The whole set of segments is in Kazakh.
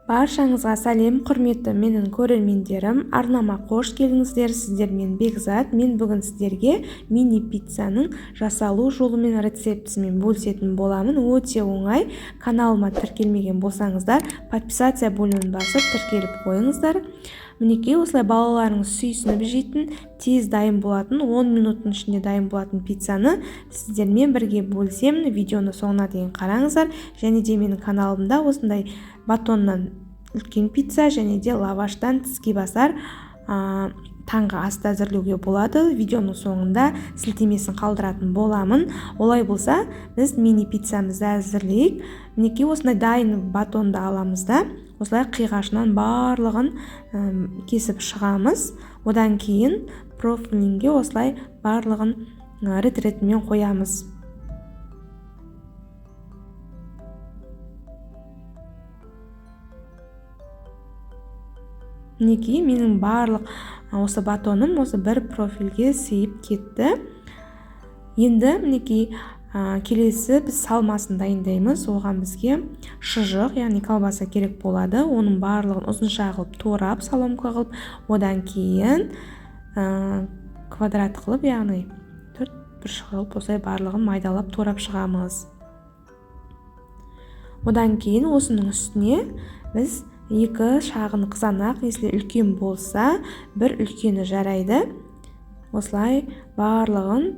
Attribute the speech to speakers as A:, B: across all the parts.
A: Баршаңызға сәлем, құрметті менің көрермендерім. Арнама қош келдіңіздер. Сіздермен Бекзат. Мен бүгін сіздерге мини пиццаның жасалу жолымен рецептісімен бөлісетін боламын. Өте оңай. Каналыма тіркелмеген болсаңыздар, подписация бөлімін басып тіркеліп қойыңыздар. Мінекей осылай балаларыңыз сүйсініп жейтін, тез дайын болатын, 10 минуттың ішінде дайын болатын пиццаны сіздермен бірге бөлісемін. Видеоны соңына дейін қараңыздар. Және де менің каналымда осындай батоннан үлкен пицца және де лаваштан тіске басар таңғы асты әзірлеуге болады. Видеоның соңында сілтемесін қалдыратын боламын. Олай болса, біз мини пиццамызды әзірлейік. Мінекей осындай дайын батонды аламыз да, осылай қиғашынан барлығын кесіп шығамыз. Одан кейін профилинге осылай барлығын рет-ретімен қоямыз. Мінекей менің барлық осы батоным осы бір профильге сыйып кетті. Енді мінекей келесі біз салмасын дайындаймыз. Оған бізге шұжық, яғни колбаса керек болады. Оның барлығын ұзынша қылып турап, соломка қылып, одан кейін квадрат қылып, яғни төрт бұрыш қылып осылай барлығын майдалап турап шығамыз. Одан кейін осының үстіне біз екі шағын қызанақ, если үлкен болса, бір үлкені жарайды. Осылай барлығын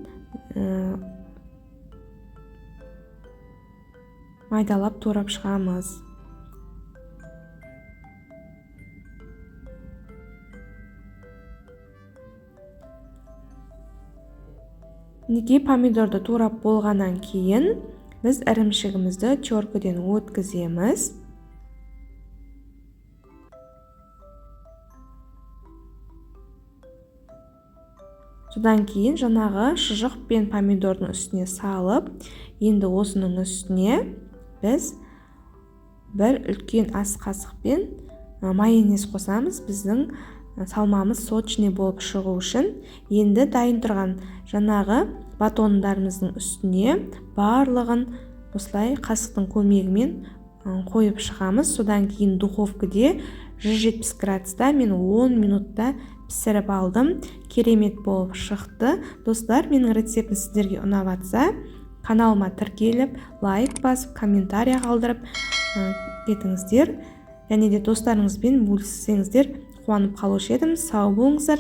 A: майдалап турап шығамыз. Мінекей помидорды турап болғаннан кейін біз ірімшігімізді теркіден өткіземіз. Содан кейін жаңағы шұжық пен помидордың үстіне салып, енді осының үстіне біз бір үлкен ас қасықпен майонез қосамыз. Біздің салмамыз сочный болып шығу үшін. Енді дайын тұрған жаңағы батондарымыздың үстіне барлығын осылай қасықтың көмегімен қойып шығамыз. Содан кейін духовкаде 170 градуста мен 10 минутта пісіріп алдым. Керемет болып шықты. Достар, менің рецептім сіздерге ұнап жатса, каналыма тіркеліп, лайк басып, комментария қалдырып кетіңіздер. Және де достарыңызбен бөліссеңіздер қуанып қалушы едім. Сау болыңыздар.